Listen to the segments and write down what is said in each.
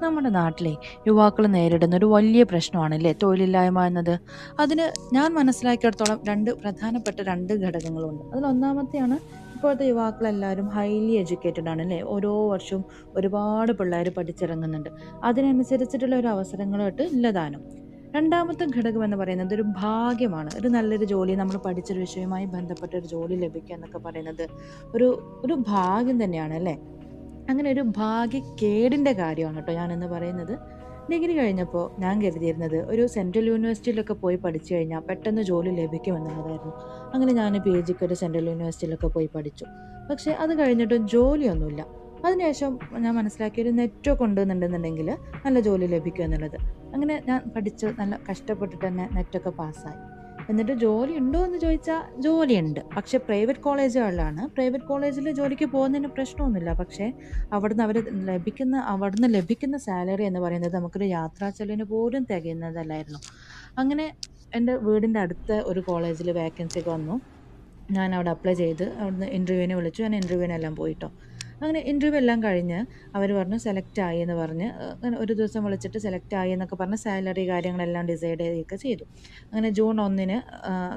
നമ്മുടെ നാട്ടിലെ യുവാക്കൾ നേരിടുന്ന ഒരു വലിയ പ്രശ്നമാണല്ലേ തൊഴിലില്ലായ്മ എന്നത്. അതിന് ഞാൻ മനസ്സിലാക്കിയിടത്തോളം പ്രധാനപ്പെട്ട രണ്ട് ഘടകങ്ങളുണ്ട്. അതിലൊന്നാമത്തെയാണ് ഇപ്പോഴത്തെ യുവാക്കളെല്ലാവരും ഹൈലി എഡ്യൂക്കേറ്റഡ് ആണ് അല്ലേ. ഓരോ വർഷവും ഒരുപാട് പിള്ളേർ പഠിച്ചിറങ്ങുന്നുണ്ട്. അതിനനുസരിച്ചിട്ടുള്ള ഒരു അവസരങ്ങളായിട്ട് ഇല്ലതാനും. രണ്ടാമത്തെ ഘടകം എന്ന് പറയുന്നത് ഒരു ഭാഗ്യമാണ്. ഒരു നല്ലൊരു ജോലി, നമ്മൾ പഠിച്ചൊരു വിഷയവുമായി ബന്ധപ്പെട്ട ഒരു ജോലി ലഭിക്കുക എന്നൊക്കെ പറയുന്നത് ഒരു ഒരു ഭാഗ്യം തന്നെയാണ് അല്ലേ. അങ്ങനെ ഒരു ഭാഗ്യക്കേടിൻ്റെ കാര്യമാണ് കേട്ടോ ഞാനിന്ന് പറയുന്നത്. ഡിഗ്രി കഴിഞ്ഞപ്പോൾ ഞാൻ കരുതിയിരുന്നത് ഒരു സെൻട്രൽ യൂണിവേഴ്സിറ്റിയിലൊക്കെ പോയി പഠിച്ചു കഴിഞ്ഞാൽ പെട്ടെന്ന് ജോലി ലഭിക്കുമെന്നുള്ളതായിരുന്നു. അങ്ങനെ ഞാൻ PGക്ക് ഒരു സെൻട്രൽ യൂണിവേഴ്സിറ്റിയിലൊക്കെ പോയി പഠിച്ചു. പക്ഷേ അത് കഴിഞ്ഞിട്ടും ജോലിയൊന്നുമില്ല. അതിനുശേഷം ഞാൻ മനസ്സിലാക്കിയൊരു നെറ്റൊക്കെ ഉണ്ടെന്നുണ്ടെന്നുണ്ടെങ്കിൽ നല്ല ജോലി ലഭിക്കും എന്നുള്ളത്. അങ്ങനെ ഞാൻ പഠിച്ച് നല്ല കഷ്ടപ്പെട്ടിട്ട് തന്നെ നെറ്റൊക്കെ പാസ്സായി. എന്നിട്ട് ജോലി ഉണ്ടോ എന്ന് ചോദിച്ചാൽ ജോലിയുണ്ട്. പക്ഷേ പ്രൈവറ്റ് കോളേജുകളിലാണ്. പ്രൈവറ്റ് കോളേജിൽ ജോലിക്ക് പോകുന്നതിന് പ്രശ്നമൊന്നുമില്ല. പക്ഷേ അവിടുന്ന് ലഭിക്കുന്ന സാലറി എന്ന് പറയുന്നത് നമുക്കൊരു യാത്രാ ചെലവിന് പോലും തികയുന്നതല്ലായിരുന്നു. അങ്ങനെ എൻ്റെ വീടിൻ്റെ അടുത്ത ഒരു കോളേജിൽ വേക്കൻസി വന്നു. ഞാൻ അവിടെ അപ്ലൈ ചെയ്ത് അവിടുന്ന് ഇൻ്റർവ്യൂവിന് വിളിച്ചു. ഞാൻ ഇൻ്റർവ്യൂവിനെല്ലാം പോയിട്ടോ. അങ്ങനെ ഇൻ്റർവ്യൂ എല്ലാം കഴിഞ്ഞ് അവർ പറഞ്ഞു സെലക്ട് ആയി എന്ന് പറഞ്ഞ് അങ്ങനെ ഒരു ദിവസം വിളിച്ചിട്ട് സെലക്ട് ആയി എന്നൊക്കെ പറഞ്ഞ് സാലറി കാര്യങ്ങളെല്ലാം ഡിസൈഡ് ചെയ്യുകയൊക്കെ ചെയ്തു. അങ്ങനെ ജൂൺ 1-ന്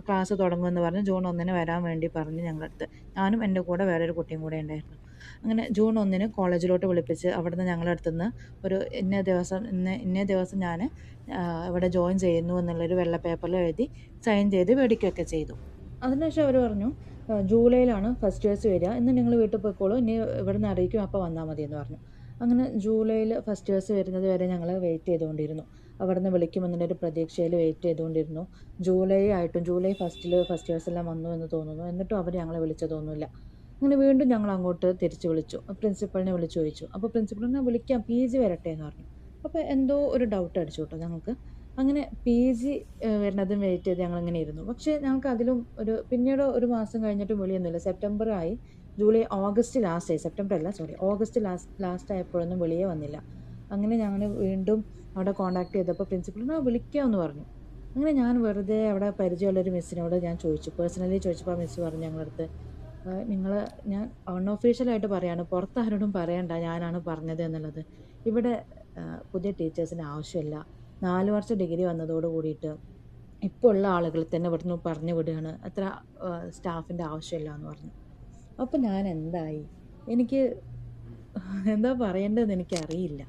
ക്ലാസ് തുടങ്ങുമെന്ന് പറഞ്ഞ് ജൂൺ 1-ന് വരാൻ വേണ്ടി പറഞ്ഞ് ഞങ്ങളടുത്ത്. ഞാനും എൻ്റെ കൂടെ വേറൊരു കുട്ടിയും കൂടെ ഉണ്ടായിരുന്നു. അങ്ങനെ ജൂൺ 1-ന് കോളേജിലോട്ട് വിളിപ്പിച്ച് അവിടുന്ന് ഞങ്ങളുടെ അടുത്തുനിന്ന് ഒരു ഇന്ന ദിവസം ഞാൻ ഇവിടെ ജോയിൻ ചെയ്യുന്നു എന്നുള്ളൊരു വെള്ള പേപ്പറിൽ എഴുതി സൈൻ ചെയ്ത് മേടിക്കുകയൊക്കെ ചെയ്തു. അതിനുശേഷം അവർ പറഞ്ഞു ജൂലൈയിലാണ് ഫസ്റ്റ് ഇയേഴ്സ് വരിക, ഇന്ന് നിങ്ങൾ വീട്ടിൽ പോയിക്കോളൂ, ഇനി ഇവിടുന്ന് അറിയിക്കും, അപ്പോൾ വന്നാൽ മതി എന്ന് പറഞ്ഞു. അങ്ങനെ ജൂലൈയിൽ ഫസ്റ്റ് ഇയേഴ്സ് വരുന്നത് വരെ ഞങ്ങൾ വെയിറ്റ് ചെയ്തുകൊണ്ടിരുന്നു. അവിടുന്ന് വിളിക്കുമെന്നുള്ളൊരു പ്രതീക്ഷയിൽ വെയിറ്റ് ചെയ്തുകൊണ്ടിരുന്നു. ജൂലൈ ഫസ്റ്റ് ഇയേഴ്സ് എല്ലാം വന്നു എന്ന് തോന്നുന്നു. എന്നിട്ടും അവർ ഞങ്ങളെ വിളിച്ചതൊന്നുമില്ല. അങ്ങനെ വീണ്ടും ഞങ്ങൾ അങ്ങോട്ട് തിരിച്ച് വിളിച്ചു. പ്രിൻസിപ്പളിനെ വിളിച്ചു ചോദിച്ചു. അപ്പോൾ പ്രിൻസിപ്പളിനെ വിളിക്കാം, PG വരട്ടെ എന്ന് പറഞ്ഞു. അപ്പോൾ എന്തോ ഒരു ഡൗട്ട് അടിച്ചു കേട്ടോ ഞങ്ങൾക്ക്. അങ്ങനെ PG വരുന്നതും വെയിറ്റ് ചെയ്ത് ഞങ്ങളിങ്ങനെ ഇരുന്നു. പക്ഷേ ഞങ്ങൾക്ക് അതിലും പിന്നീട് ഒരു മാസം കഴിഞ്ഞിട്ടും വിളിയൊന്നുമില്ല. ഓഗസ്റ്റ് ലാസ്റ്റ് ആയപ്പോഴൊന്നും വിളിയേ വന്നില്ല. അങ്ങനെ ഞങ്ങൾ വീണ്ടും അവിടെ കോൺടാക്ട് ചെയ്തപ്പോൾ പ്രിൻസിപ്പളിനെ വിളിക്കാമെന്ന് പറഞ്ഞു. അങ്ങനെ ഞാൻ വെറുതെ അവിടെ പരിചയമുള്ളൊരു മിസ്സിനോട് ഞാൻ ചോദിച്ചു, പേഴ്സണലി ചോദിച്ചപ്പോൾ മിസ്സ് പറഞ്ഞു ഞങ്ങളടുത്ത്, ഞാൻ അൺഒഫീഷ്യലായിട്ട് പറയാണ്, പുറത്താരോടും പറയണ്ട ഞാനാണ് പറഞ്ഞത് എന്നുള്ളത്. ഇവിടെ പുതിയ ടീച്ചേഴ്സിന് ആവശ്യമില്ല. 4 വർഷം ഡിഗ്രി വന്നതോട് കൂടിയിട്ട് ഇപ്പോൾ ഉള്ള ആളുകൾ തന്നെ ഇവിടുന്ന് പറഞ്ഞു വിടുകയാണ്, അത്ര സ്റ്റാഫിൻ്റെ ആവശ്യമില്ല എന്ന് പറഞ്ഞു. അപ്പോൾ ഞാൻ എന്തായി, എനിക്ക് എന്താ പറയേണ്ടതെന്ന് എനിക്കറിയില്ല.